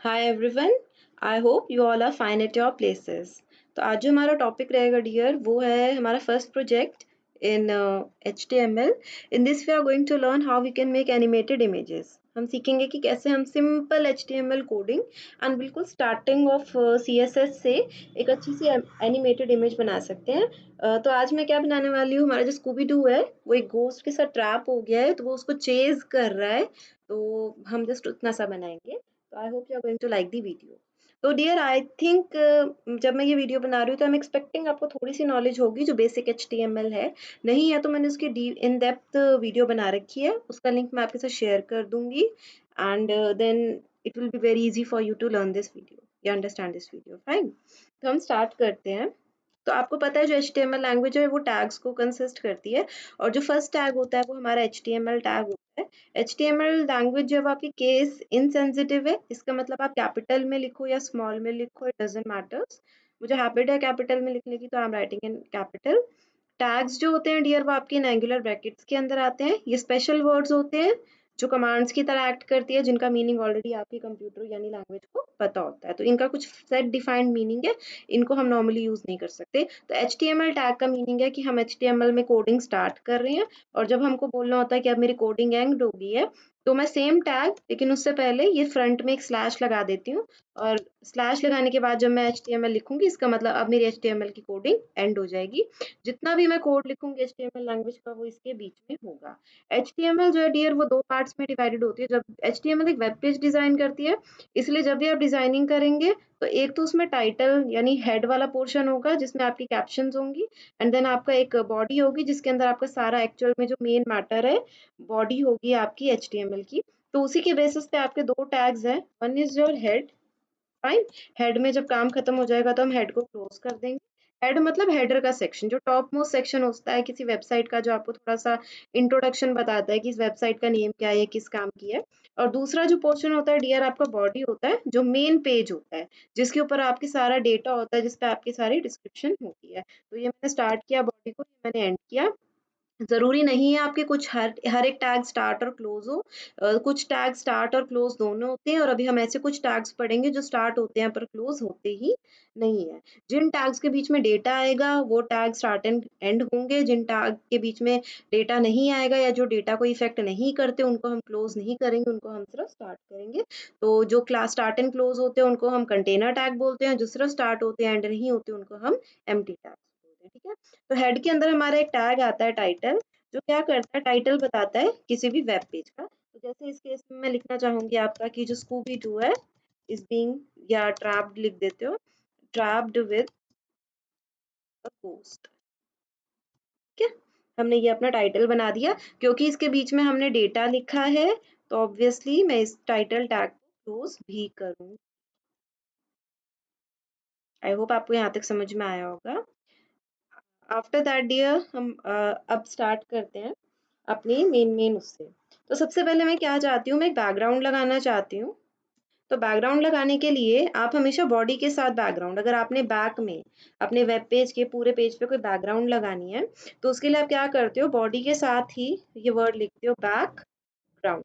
Hi everyone. I hope you all are fine at your places. तो आज जो हमारा टॉपिक रहेगा डियर वो है हमारा first project in HTML। In this we are going to learn how we can make animated images. हम सीखेंगे कि कैसे हम सिंपल HTML कोडिंग एंड बिल्कुल स्टार्टिंग ऑफ CSS से एक अच्छी सी एनिमेटेड इमेज बना सकते हैं। तो आज मैं क्या बनाने वाली हूँ, हमारा जो स्कूबी डू है वो एक घोस्ट के साथ ट्रैप हो गया है, तो वो उसको चेज कर रहा है। तो हम जस्ट उतना सा बनाएंगे। तो I hope you are going to like the video. तो डियर आई थिंक जब मैं ये वीडियो बना रही हूँ तो आई एम एक्सपेक्टिंग आपको थोड़ी सी नॉलेज होगी जो बेसिक HTML है। नहीं है तो मैंने उसकी डी इन डेप्थ वीडियो बना रखी है, उसका लिंक मैं आपके साथ शेयर कर दूंगी। And then it will be very easy for you to learn this video, you understand this video fine. तो हम स्टार्ट करते हैं। तो आपको पता है जो HTML लैंग्वेज है वो टैग्स को कंसिस्ट करती है, और जो फर्स्ट टैग होता है वो हमारा HTML टैग होता है। HTML लैंग्वेज जब आपकी केस इनसेंसिटिव है, इसका मतलब आप कैपिटल में लिखो या स्मॉल में लिखो, इट डजंट मैटर्स। मुझे हैबिट है कैपिटल में लिखने की, तो I am writing in capital. Tags जो होते हैं डियर वो आपके इन एंगुलर ब्रैकेट्स के अंदर आते हैं। ये स्पेशल वर्ड्स होते हैं जो कमांड्स की तरह एक्ट करती है, जिनका मीनिंग ऑलरेडी आपके कंप्यूटर यानी लैंग्वेज को पता होता है। तो इनका कुछ सेट डिफाइंड मीनिंग है, इनको हम नॉर्मली यूज नहीं कर सकते। तो HTML टैग का मीनिंग है कि हम HTML में कोडिंग स्टार्ट कर रहे हैं, और जब हमको बोलना होता है कि अब मेरी कोडिंग एंड हो गई है, तो मैं सेम टैग लेकिन उससे पहले ये फ्रंट में एक स्लैश लगा देती हूँ। और स्लैश लगाने के बाद जब मैं HTML लिखूंगी, इसका मतलब अब मेरी HTML की कोडिंग एंड हो जाएगी। जितना भी मैं कोड लिखूंगी HTML लैंग्वेज का वो इसके बीच में होगा। HTML जो है डियर वो दो पार्ट्स में डिवाइडेड होती है। जब HTML एक वेब पेज डिजाइन करती है, इसलिए जब भी आप डिजाइनिंग करेंगे तो एक तो उसमें टाइटल यानी हेड वाला पोर्शन होगा जिसमें आपकी कैप्शंस होंगी, एंड देन आपका एक बॉडी होगी जिसके अंदर आपका सारा एक्चुअल में जो मेन मैटर है, बॉडी होगी आपकी HTML की। तो उसी के बेसिस पे आपके दो टैग्स हैं, one is your head. Fine. Head में जब काम खत्म हो जाएगा तो हम हेड को क्लोज कर देंगे। हेड मतलब हेडर का सेक्शन, जो टॉप मोस्ट सेक्शन होता है किसी वेबसाइट का, जो आपको थोड़ा सा इंट्रोडक्शन बताता है कि इस वेबसाइट का नेम क्या है, किस काम की है। और दूसरा जो पोर्शन होता है डियर आपका बॉडी होता है, जो मेन पेज होता है, जिसके ऊपर आपकी सारा डेटा होता है, जिसपे आपकी सारी डिस्क्रिप्शन होती है। तो ये मैंने स्टार्ट किया बॉडी को, ये मैंने एंड किया। ज़रूरी नहीं है आपके कुछ हर हर एक टैग स्टार्ट और क्लोज हो। कुछ टैग स्टार्ट और क्लोज दोनों होते हैं, और अभी हम ऐसे कुछ टैग्स पढ़ेंगे जो स्टार्ट होते हैं पर क्लोज होते ही नहीं है। जिन टैग्स के बीच में डेटा आएगा वो टैग स्टार्ट एंड एंड होंगे, जिन टैग के बीच में डेटा नहीं आएगा या जो डेटा को इफेक्ट नहीं करते उनको हम क्लोज नहीं करेंगे, उनको हम सिर्फ स्टार्ट करेंगे। तो जो क्लास स्टार्ट एंड क्लोज होते हैं उनको हम कंटेनर टैग बोलते हैं, जो सिर्फ स्टार्ट होते हैं एंड नहीं होते उनको हम एम्प्टी टैग्स बोलते हैं। ठीक है। तो हेड के अंदर हमारा एक टैग आता है टाइटल, जो क्या करता है, टाइटल बताता है किसी भी वेब पेज का। तो जैसे इस केस में मैं लिखना चाहूंगी आपका कि जो स्कूबी डू है इज बीइंग, या ट्रैप्ड लिख देते हो, ट्रैप्ड विद अ घोस्ट। ठीक है। हमने ये अपना टाइटल बना दिया। क्योंकि इसके बीच में हमने डेटा लिखा है तो ऑब्वियसली मैं इस टाइटल टैग को क्लोज भी करूँ। आई होप आपको यहाँ तक समझ में आया होगा। आफ्टर दैट डियर हम अब स्टार्ट करते हैं अपनी मेन उससे। तो सबसे पहले मैं क्या चाहती हूँ, मैं एक बैकग्राउंड लगाना चाहती हूँ। तो बैकग्राउंड लगाने के लिए आप हमेशा बॉडी के साथ बैकग्राउंड, अगर आपने बैक में अपने वेब पेज के पूरे पेज पे कोई बैकग्राउंड लगानी है तो उसके लिए आप क्या करते हो, बॉडी के साथ ही ये वर्ड लिखते हो बैकग्राउंड।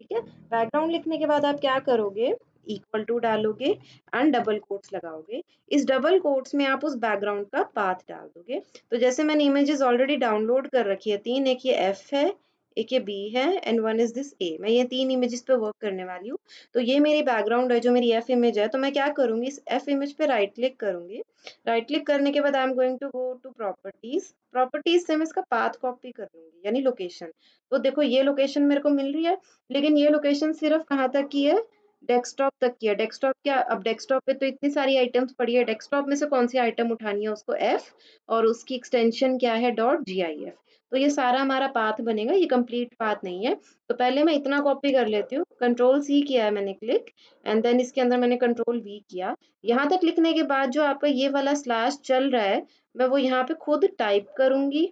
ठीक है। बैकग्राउंड लिखने के बाद आप क्या करोगे, इक्वल टू डालोगे एंड डबल कोट्स लगाओगे। इस डबल कोट्स में आप उस बैकग्राउंड का पाथ डाल दोगे। तो जैसे मैंने इमेजेस ऑलरेडी डाउनलोड कर रखी है तीन, एक ये एफ है, एक ये बी है, एंड वन इज दिस ए। मैं ये तीन इमेजेस पे वर्क करने वाली हूँ। तो ये मेरी बैकग्राउंड है जो मेरी एफ इमेज है। तो मैं क्या करूंगी, इस एफ इमेज पे राइट क्लिक करूंगी। राइट क्लिक करने के बाद I am going to go to properties. Properties से मैं इसका पाथ कॉपी कर लूंगी यानी लोकेशन। तो देखो ये लोकेशन मेरे को मिल रही है, लेकिन ये लोकेशन सिर्फ कहाँ तक की है, डेस्कटॉप तक की है। डेस्कटॉप क्या, अब डेस्कटॉप पे तो इतनी सारी आइटम्स पड़ी है, डेस्कटॉप में से कौन सी आइटम उठानी है, उसको एफ, और उसकी एक्सटेंशन क्या है, .gif। तो ये सारा हमारा पाथ बनेगा, ये कंप्लीट पाथ नहीं है। तो पहले मैं इतना कॉपी कर लेती हूँ, कंट्रोल सी किया है मैंने क्लिक, एंड देन इसके अंदर मैंने कंट्रोल वी किया। यहाँ तक लिखने के बाद जो आपका ये वाला स्लैश चल रहा है, मैं वो यहाँ पे खुद टाइप करूंगी,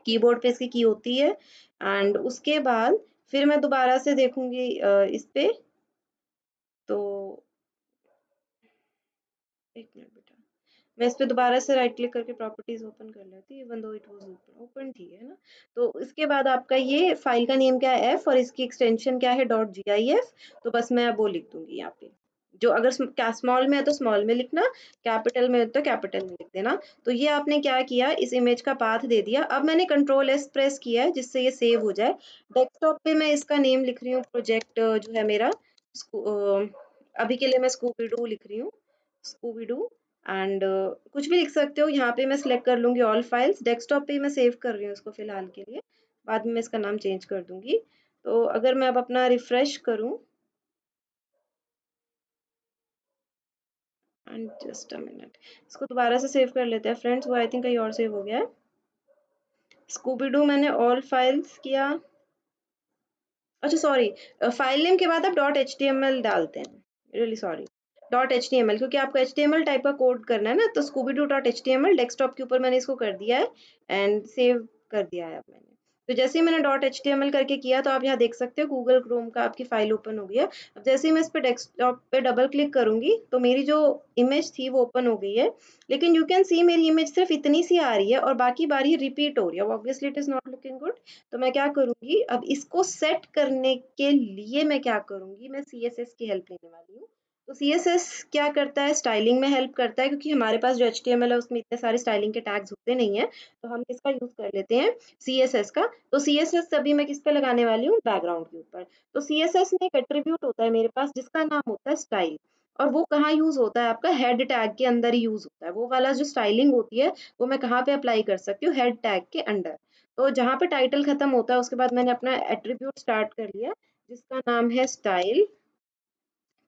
कीबोर्ड पे इसकी की होती है। एंड उसके बाद फिर मैं दोबारा से देखूंगी इस पे। तो एक मिनट बेटा, मैं इस पे दोबारा से राइट क्लिक करके प्रॉपर्टीज ओपन कर लेती, even though it was open open थी, है ना। तो इसके बाद आपका ये फाइल का नेम क्या है, एफ, और इसकी एक्सटेंशन क्या है, डॉट GIF। तो बस मैं अब वो लिख दूंगी यहाँ पे, जो अगर क्या स्मॉल में है तो स्मॉल में लिखना, कैपिटल में है तो कैपिटल में लिख देना। तो ये आपने क्या किया, इस इमेज का पाथ दे दिया। अब मैंने कंट्रोल S प्रेस किया है जिससे ये सेव हो जाए। डेस्कटॉप पे मैं इसका नेम लिख रही हूँ, प्रोजेक्ट जो है मेरा, अभी के लिए मैं स्कूबी डू लिख रही हूँ, स्कूबी डू। एंड कुछ भी लिख सकते हो, यहाँ पे मैं सिलेक्ट कर लूंगी ऑल फाइल्स। डेस्कटॉप पे ही मैं सेव कर रही हूँ इसको फिलहाल के लिए, बाद में मैं इसका नाम चेंज कर दूंगी। तो अगर मैं अब अपना रिफ्रेश करूँ, एंड जस्ट अ मिनट, इसको दोबारा से सेव कर लेते हैं फ्रेंड्स, वो आई थिंक कहीं और सेव हो गया है। स्कूबी डू मैंने ऑल फाइल्स किया, अच्छा सॉरी, फाइल नेम के बाद आप डॉट HTML डालते हैं, रियली सॉरी, डॉट HTML, क्योंकि आपको HTML टाइप का कोड करना है ना। तो Scooby Doo dot HTML desktop के ऊपर मैंने इसको कर दिया है एंड सेव कर दिया है अब मैंने। तो जैसे ही मैंने डॉट HTML करके किया, तो आप यहाँ देख सकते हो गूगल क्रोम का आपकी फाइल ओपन हो गई है। अब जैसे ही मैं इस पे डेस्कटॉप पे डबल क्लिक करूंगी, तो मेरी जो इमेज थी वो ओपन हो गई है। लेकिन यू कैन सी मेरी इमेज सिर्फ इतनी सी आ रही है और बाकी बार ये रिपीट हो रही है, obviously it is not looking good. तो मैं क्या करूंगी, अब इसको सेट करने के लिए मैं क्या करूंगी, मैं CSS की हेल्प लेने वाली हूँ। तो CSS क्या करता है, स्टाइलिंग में हेल्प करता है, क्योंकि हमारे पास जो HTML है उसमें इतने सारे स्टाइलिंग के टैग्स होते नहीं है। तो हम इसका यूज कर लेते हैं, CSS का। तो CSS अभी मैं किस पे लगाने वाली हूँ, बैकग्राउंड के ऊपर। तो CSS में एक एट्रीब्यूट होता है मेरे पास जिसका नाम होता है स्टाइल, और वो कहाँ यूज होता है, आपका हेड टैग के अंदर ही यूज होता है। वो वाला जो स्टाइलिंग होती है वो मैं कहाँ पे अप्लाई कर सकती हूँ, हेड टैग के अंडर। तो जहाँ पे टाइटल खत्म होता है उसके बाद मैंने अपना एट्रीब्यूट स्टार्ट कर लिया, जिसका नाम है स्टाइल।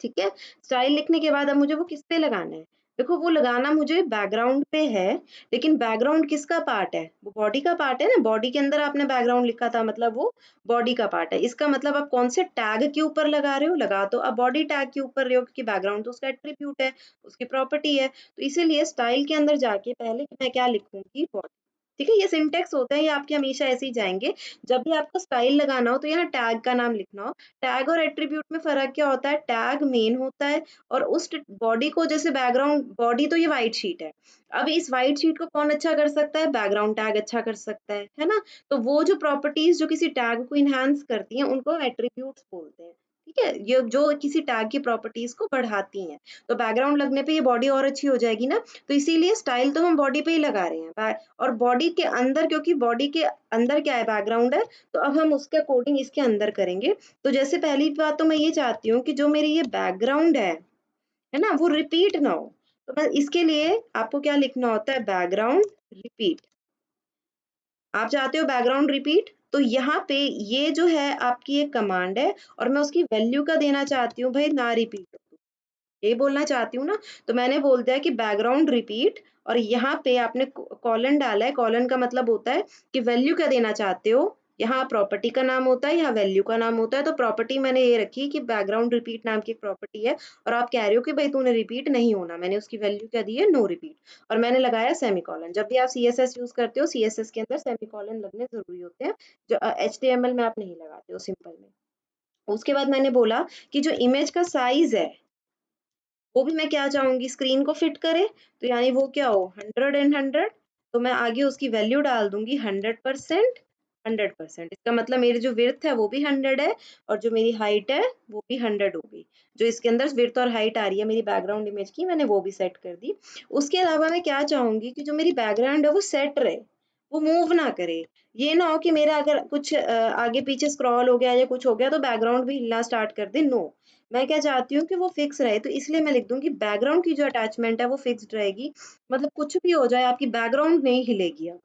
ठीक है, स्टाइल लिखने के बाद अब मुझे वो किस पे लगाना है, देखो वो लगाना मुझे बैकग्राउंड पे है। लेकिन बैकग्राउंड किसका पार्ट है, वो बॉडी का पार्ट है ना। बॉडी के अंदर आपने बैकग्राउंड लिखा था, मतलब वो बॉडी का पार्ट है। इसका मतलब आप कौन से टैग के ऊपर लगा रहे हो, लगा तो आप बॉडी टैग के ऊपर रहे हो, क्योंकि बैकग्राउंड तो उसका एट्रीब्यूट है, उसकी प्रॉपर्टी है। तो इसीलिए स्टाइल के अंदर जाके पहले मैं क्या लिखूंगी, बॉडी। ठीक है, ये सिंटेक्स होता है, ये आपके हमेशा ऐसे ही जाएंगे। जब भी आपको स्टाइल लगाना हो तो यहाँ टैग का नाम लिखना हो। टैग और एट्रीब्यूट में फर्क क्या होता है, टैग मेन होता है, और उस बॉडी को, जैसे बैकग्राउंड बॉडी तो ये व्हाइट शीट है। अब इस व्हाइट शीट को कौन अच्छा कर सकता है, बैकग्राउंड टैग अच्छा कर सकता है ना। तो वो जो प्रॉपर्टीज जो किसी टैग को इनहांस करती हैं उनको एट्रीब्यूट्स बोलते हैं। ठीक है, ये जो किसी टैग की प्रॉपर्टीज को बढ़ाती हैं। तो बैकग्राउंड लगने पे ये बॉडी और अच्छी हो जाएगी ना। तो इसीलिए स्टाइल तो हम बॉडी पे ही लगा रहे हैं, और बॉडी के अंदर, क्योंकि बॉडी के अंदर क्या है, बैकग्राउंड है। तो अब हम उसके अकॉर्डिंग इसके अंदर करेंगे। तो जैसे पहली बात तो मैं ये चाहती हूँ कि जो मेरी ये बैकग्राउंड है ना, वो रिपीट ना हो। तो मैं इसके लिए आपको क्या लिखना होता है, बैकग्राउंड रिपीट। आप चाहते हो बैकग्राउंड रिपीट, तो यहाँ पे ये जो है आपकी एक कमांड है, और मैं उसकी वैल्यू का देना चाहती हूँ भाई, ना रिपीट हो, ये बोलना चाहती हूँ ना। तो मैंने बोल दिया कि बैकग्राउंड रिपीट, और यहाँ पे आपने कॉलन डाला है। कॉलन का मतलब होता है कि वैल्यू क्या देना चाहते हो। यहाँ प्रॉपर्टी का नाम होता है, यहाँ वैल्यू का नाम होता है। तो प्रॉपर्टी मैंने ये रखी कि बैकग्राउंड रिपीट नाम की एक प्रॉपर्टी है, और आप कह रहे हो कि भाई तूने रिपीट नहीं होना, मैंने उसकी वैल्यू क्या दी है, नो रिपीट। और मैंने लगाया सेमीकोलन। जब भी आप CSS यूज करते हो, CSS के अंदर सेमीकोलन लगने जरूरी होते हैं, जो HTML में आप नहीं लगाते हो, सिंपल में। उसके बाद मैंने बोला कि जो इमेज का साइज है वो भी मैं क्या चाहूंगी, स्क्रीन को फिट करे। तो यानी वो क्या हो, 100 एंड 100। तो मैं आगे उसकी वैल्यू डाल दूंगी 100%। 100%, इसका मतलब मेरी जो विड्थ है वो भी 100 है, और जो मेरी हाइट है वो भी 100 हो गई। जो इसके अंदर विड्थ और हाइट आ रही है मेरी बैकग्राउंड इमेज की, मैंने वो भी सेट कर दी। उसके अलावा मैं क्या चाहूंगी कि जो मेरी बैकग्राउंड है वो सेट रहे, वो मूव ना करे। ये ना हो कि मेरा अगर कुछ आगे पीछे स्क्रॉल हो गया या कुछ हो गया तो बैकग्राउंड भी हिलना स्टार्ट कर दे, नो। मैं क्या चाहती हूँ कि वो फिक्स रहे। तो इसलिए मैं लिख दूंगी बैकग्राउंड की जो अटैचमेंट है वो फिक्स्ड रहेगी। मतलब कुछ भी हो जाए, आपकी बैकग्राउंड नहीं हिलेगी। अब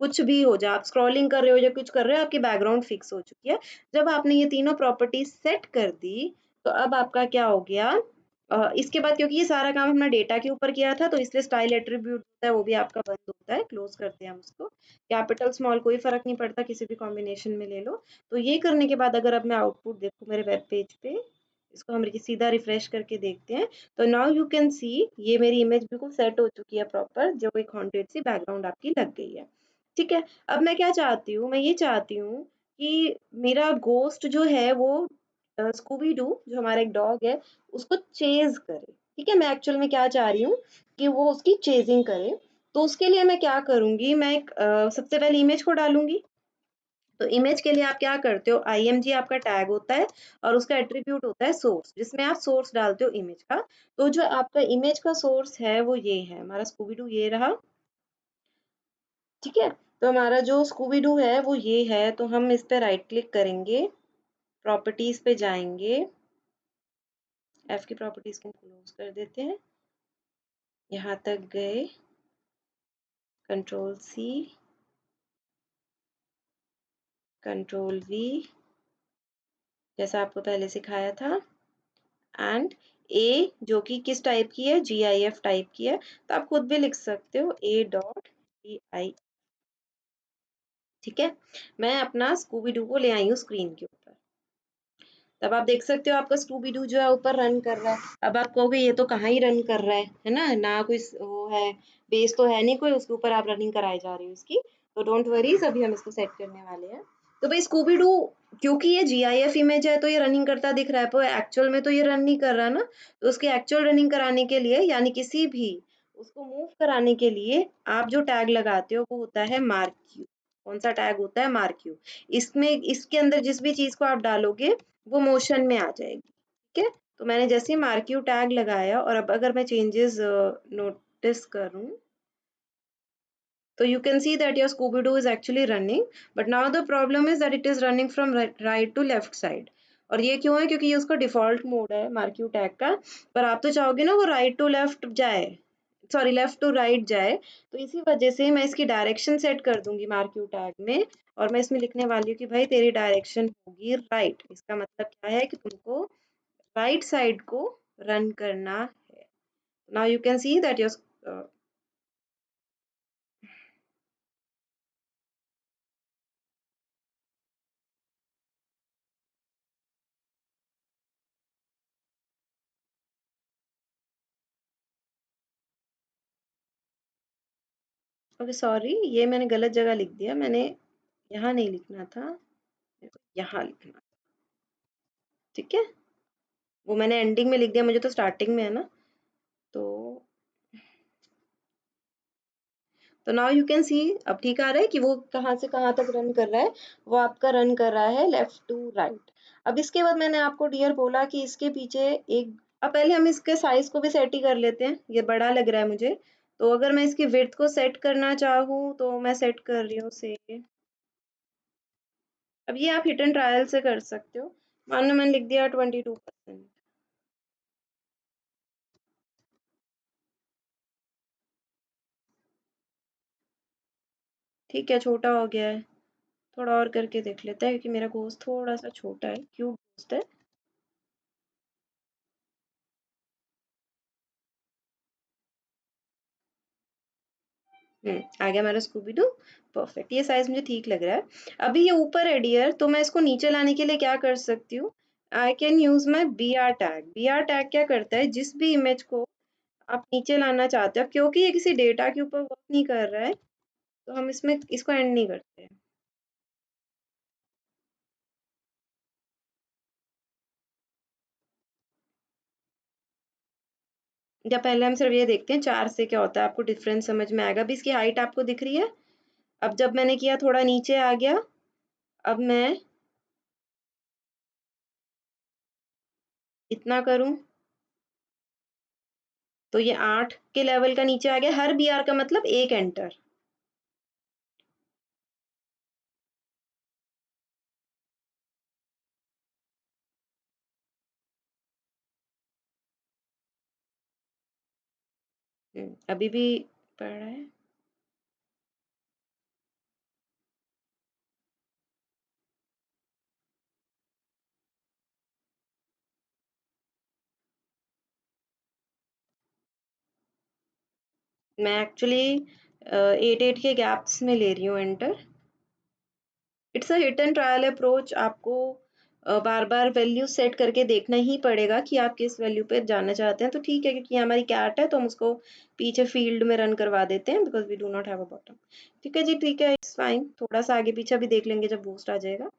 कुछ भी हो जाए, आप स्क्रॉलिंग कर रहे हो या कुछ कर रहे हो, आपकी बैकग्राउंड फिक्स हो चुकी है। जब आपने ये तीनों प्रॉपर्टीज सेट कर दी, तो अब आपका क्या हो गया, इसके बाद क्योंकि ये सारा काम हमने डेटा के ऊपर किया था, तो इसलिए स्टाइल एट्रीब्यूट होता है वो भी आपका बंद होता है, क्लोज करते हैं हम उसको। कैपिटल स्मॉल कोई फर्क नहीं पड़ता, किसी भी कॉम्बिनेशन में ले लो। तो ये करने के बाद अगर अब मैं आउटपुट देखूँ मेरे वेब पेज पे, इसको हम सीधा रिफ्रेश करके देखते हैं। तो नाउ यू कैन सी ये मेरी इमेज बिल्कुल सेट हो चुकी है प्रॉपर, जो एक हॉन्टेड सी बैकग्राउंड आपकी लग गई है। ठीक है, अब मैं क्या चाहती हूँ, मैं ये चाहती हूँ कि मेरा घोस्ट जो है वो स्कूबी डू जो हमारा एक डॉग है उसको चेज करे। ठीक है, मैं एक्चुअल में क्या चाह रही हूँ कि वो उसकी चेजिंग करे। तो उसके लिए मैं क्या करूंगी, मैं एक सबसे पहले इमेज को डालूंगी। तो इमेज के लिए आप क्या करते हो, img आपका टैग होता है और उसका एट्रीब्यूट होता है सोर्स, जिसमें आप सोर्स डालते हो इमेज का। तो जो आपका इमेज का सोर्स है वो ये है, हमारा स्कूबी डू ये रहा। ठीक है, तो हमारा जो स्कूबी डू है वो ये है। तो हम इस पे राइट क्लिक करेंगे, प्रॉपर्टीज पे जाएंगे, एफ की प्रॉपर्टीज को क्लोज कर देते हैं, यहाँ तक गए, कंट्रोल सी, कंट्रोल वी, जैसा आपको पहले सिखाया था, एंड ए जो कि किस टाइप की है, GIF टाइप की है। तो आप खुद भी लिख सकते हो a.gi। ठीक है, मैं अपना स्कूबी डू को ले आई हूँ स्क्रीन के ऊपर। तब आप देख सकते हो आपका स्कूबी डू जो है ऊपर रन कर रहा है। अब आप कहोगे ये तो कहाँ ही रन कर रहा है ना, ना कोई वो है, बेस तो है नहीं कोई उसके ऊपर आप रनिंग कराई जा रही हो इसकी। तो डोंट वरी, अभी हम इसको सेट करने वाले हैं। तो भाई स्कूबी डू, क्योंकि ये GIF इमेज है तो ये रनिंग करता दिख रहा है, पर एक्चुअल में तो ये रन नहीं कर रहा ना। तो उसकी एक्चुअल रनिंग कराने के लिए, यानी किसी भी उसको मूव कराने के लिए, आप जो टैग लगाते हो वो होता है मार्क। कौन सा टैग होता है, मार्क यू। इसमें इसके अंदर जिस भी चीज को आप डालोगे वो मोशन में आ जाएगी। ठीक है, तो मैंने जैसे ही मार्क यू टैग लगाया, और अब अगर मैं चेंजेस नोटिस करूं, so you can see that your Scooby Doo is actually running, but now the problem is that it is running from right to left side। और ये क्यों है, क्योंकि ये उसका डिफॉल्ट मोड है मार्क्यू टैग का। पर आप तो चाहोगे ना वो राइट टू लेफ्ट जाए, सॉरी लेफ्ट टू राइट जाए। तो इसी वजह से मैं इसकी डायरेक्शन सेट कर दूंगी मार्क्यू टैग में, और मैं इसमें लिखने वाली हूँ कि भाई तेरी डायरेक्शन होगी राइट। इसका मतलब क्या है कि तुमको राइट साइड को रन करना है। Now you can see that your, okay sorry, ये मैंने गलत जगह लिख दिया। मैंने यहाँ नहीं लिखना था, मेरे को यहाँ लिखना था। ठीक है, वो मैंने एंडिंग में लिख दिया, मुझे तो स्टार्टिंग में है ना। तो नाउ यू कैन सी, अब ठीक आ रहा है कि वो कहाँ से कहाँ तक रन कर रहा है। वो आपका रन कर रहा है लेफ्ट टू राइट। अब इसके बाद मैंने आपको डियर बोला कि इसके पीछे एक, अब पहले हम इसके साइज को भी सेट ही कर लेते हैं, ये बड़ा लग रहा है मुझे। तो अगर मैं इसकी विड्थ को सेट करना चाहूँ तो मैं सेट कर रही हूँ से, अब ये आप हिट एंड ट्रायल से कर सकते हो। मान लो मैंने लिख दिया 22%। ठीक है, छोटा हो गया है। थोड़ा और करके देख लेते हैं, क्योंकि मेरा घोस्ट थोड़ा सा छोटा है, क्यूब घोस्ट है। आ गया हमारा स्कूबी डू। परफेक्ट, ये साइज मुझे ठीक लग रहा है। अभी ये ऊपर है डियर, तो मैं इसको नीचे लाने के लिए क्या कर सकती हूँ, I can use my BR tag. BR tag क्या करता है, जिस भी इमेज को आप नीचे लाना चाहते हो, क्योंकि ये किसी डेटा के ऊपर वर्क नहीं कर रहा है, तो हम इसमें इसको एंड नहीं करते हैं। या पहले हम सिर्फ ये देखते हैं 4 से क्या होता है, आपको डिफरेंस समझ में आएगा। अभी इसकी हाइट आपको दिख रही है। अब जब मैंने किया थोड़ा नीचे आ गया, अब मैं इतना करूं तो ये 8 के लेवल का नीचे आ गया। हर BR का मतलब एक एंटर। अभी भी पढ़ रहा है। मैं एक्चुअली 8 के गैप्स में ले रही हूँ enter. It's a hit and trial approach. आपको बार बार वैल्यू सेट करके देखना ही पड़ेगा कि आप किस वैल्यू पे जाना चाहते हैं। तो ठीक है, क्योंकि ये हमारी कैट है तो हम उसको पीछे फील्ड में रन करवा देते हैं, because we do not have a bottom. ठीक है जी, ठीक है, इट्स फाइन। थोड़ा सा आगे पीछे भी देख लेंगे जब बूस्ट आ जाएगा।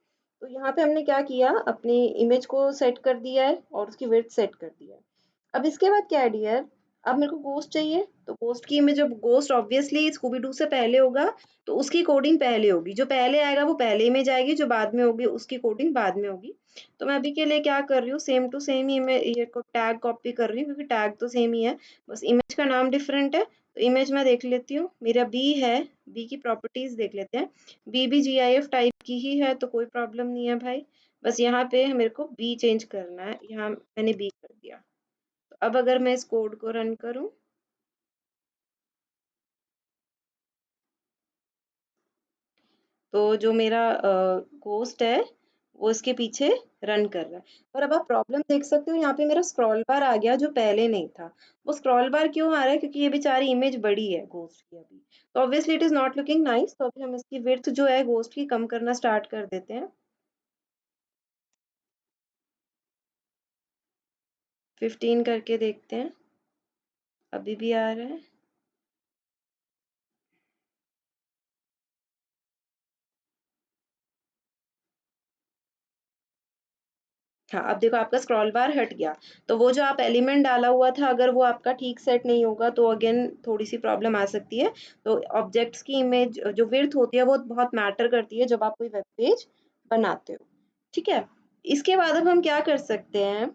तो यहाँ पे हमने क्या किया, अपनी इमेज को सेट कर दिया है और उसकी विड्थ सेट कर दिया है। अब इसके बाद क्या है डियर, अब मेरे को गोस्ट चाहिए, तो गोस्ट की इमेज, जब गोस्ट ऑब्वियसली स्कूबी डू से पहले होगा तो उसकी कोडिंग पहले होगी, जो पहले आएगा वो पहले इमेज आएगी, जो बाद में होगी उसकी कोडिंग बाद में होगी। तो मैं अभी के लिए क्या कर रही हूँ, सेम टू सेम ही मैं ये को टैग कॉपी कर रही हूँ, क्योंकि टैग तो सेम ही है, बस इमेज का नाम डिफरेंट है। तो इमेज मैं देख लेती हूँ, मेरा बी है, बी की प्रॉपर्टीज देख लेते हैं। बी भी GIF टाइप की ही है, तो कोई प्रॉब्लम नहीं है भाई। बस यहाँ पे मेरे को बी चेंज करना है, यहाँ मैंने बी कर दिया। अब अगर मैं इस कोड को रन करूं, तो जो मेरा गोस्ट है वो इसके पीछे रन कर रहा है। और अब आप प्रॉब्लम देख सकते हो, यहाँ पे मेरा स्क्रॉल बार आ गया जो पहले नहीं था। वो स्क्रॉल बार क्यों आ रहा है, क्योंकि ये बेचारी इमेज बड़ी है गोस्ट की अभी, तो obviously it is not looking nice. तो अभी हम इसकी विड्थ जो है गोस्ट की कम करना स्टार्ट कर देते हैं। 15 करके देखते हैं, अभी भी आ रहा है। हाँ, अब देखो आपका स्क्रॉल बार हट गया। तो वो जो आप एलिमेंट डाला हुआ था, अगर वो आपका ठीक सेट नहीं होगा तो अगेन थोड़ी सी प्रॉब्लम आ सकती है। तो ऑब्जेक्ट्स की इमेज जो विड्थ होती है वो बहुत मैटर करती है जब आप कोई वेब पेज बनाते हो। ठीक है, इसके बाद अब हम क्या कर सकते हैं,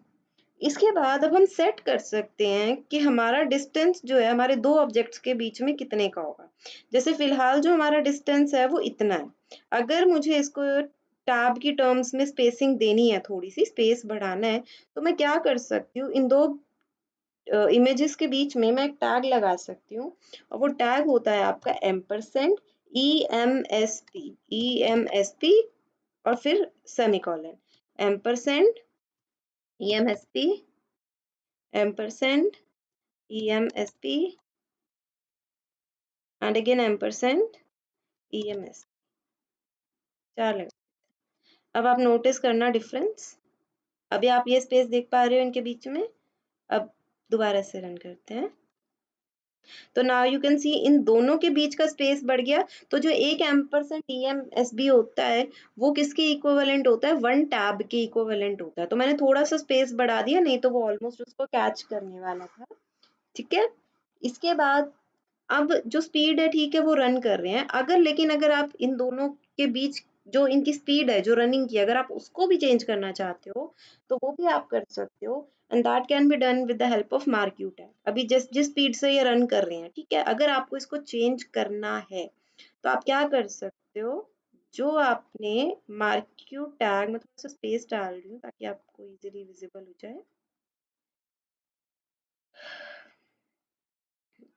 इसके बाद अब हम सेट कर सकते हैं कि हमारा डिस्टेंस जो है हमारे दो ऑब्जेक्ट्स के बीच में कितने का होगा। जैसे फिलहाल जो हमारा डिस्टेंस है वो इतना है। अगर मुझे इसको टैब की टर्म्स में स्पेसिंग देनी है, थोड़ी सी स्पेस बढ़ाना है, तो मैं क्या कर सकती हूँ, इन दो इमेजेस के बीच में मैं एक टैग लगा सकती हूँ। और वो टैग होता है आपका एम्परसेंड EMSP और फिर semicolon, ampersand EMSP, ampersand EMSP and again ampersand EMS। चार लगा। अब आप नोटिस करना डिफरेंस, अभी आप ये स्पेस देख पा रहे हो इनके बीच में। अब दोबारा से रन करते हैं, तो नाउ यू कैन सी इन दोनों के बीच का स्पेस बढ़ गया। तो जो एक एम्परसेंड EMSB होता है वो किसके इक्विवेलेंट होता है, वन टैब के इक्विवेलेंट होता है। तो मैंने थोड़ा सा स्पेस बढ़ा दिया, नहीं तो वो ऑलमोस्ट उसको कैच करने वाला था। ठीक है, इसके बाद अब जो स्पीड है ठीक है वो रन कर रहे हैं, अगर लेकिन अगर आप इन दोनों के बीच जो इनकी स्पीड है जो रनिंग की, अगर आप उसको भी चेंज करना चाहते हो तो वो भी आप कर सकते हो। And that can be done with the help of marquee tag. अभी जिस जिस स्पीड से ये रन कर रहे हैं, ठीक है, अगर आपको इसको चेंज करना है तो आप क्या कर सकते हो, जो आपने मार्क्यू टैग में थोड़ा सा स्पेस डाल रही हूँ ताकि आपको इजीली विजिबल हो जाए,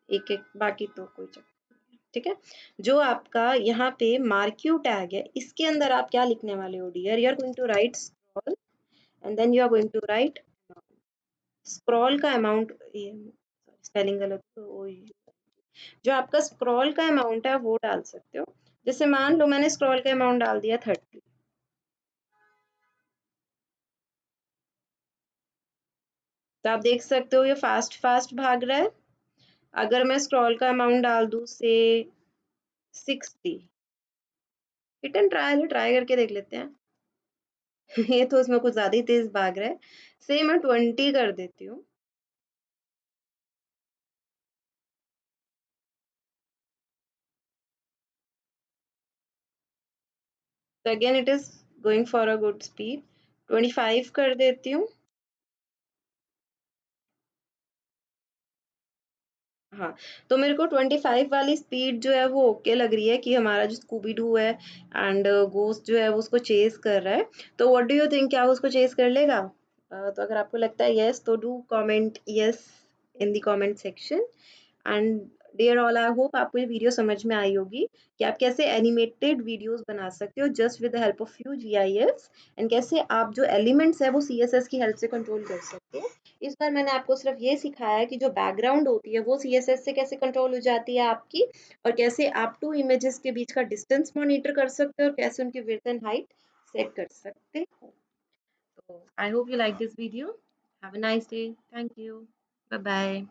एक एक बाकी तो कोई चक्कर नहीं है। ठीक है, जो आपका यहाँ पे मार्क्यू टैग है इसके अंदर आप क्या लिखने वाले हो dear, you are going to write scroll and then you are going to write scroll का अमाउंट, ये स्पेलिंग गलत तो जो आपका स्क्रॉल का अमाउंट है वो डाल सकते हो। जैसे मान लो मैंने स्क्रॉल का अमाउंट डाल दिया 30, तो आप देख सकते हो ये फास्ट फास्ट भाग रहा है। अगर मैं स्क्रॉल का अमाउंट डाल दूं से 60, हिट एंड ट्रायल, ट्राई करके देख लेते हैं। ये तो उसमें कुछ ज्यादा ही तेज भाग रहा है। से मैं 20 कर देती हूँ। तो again it is going for a good speed. 25 कर देती हूँ। हाँ, तो मेरे को 25 वाली स्पीड जो है वो ओके लग रही है कि हमारा जो स्कूबी डू है एंड गोस्ट जो है वो उसको चेस कर रहा है। तो व्हाट डू यू थिंक, क्या वो उसको चेस कर लेगा? तो अगर आपको लगता है यस तो do comment yes in the comment section. And dear all, I hope आपको ये वीडियो समझ में आई होगी कि आप कैसे एनिमेटेड वीडियोस बना सकते हो just with the help of few GIFs, and कैसे आप जो एलिमेंट्स है वो CSS की हेल्प से कंट्रोल कर सकते हो। इस बार मैंने आपको सिर्फ ये सिखाया है कि जो बैकग्राउंड होती है वो CSS से कैसे कंट्रोल हो जाती है आपकी, और कैसे आप टू इमेजेस के बीच का डिस्टेंस मॉनिटर कर सकते हो और कैसे उनकी विड्थ एंड हाइट सेट कर सकते हो। तो I hope you like this video. Have a nice day, thank you, bye bye.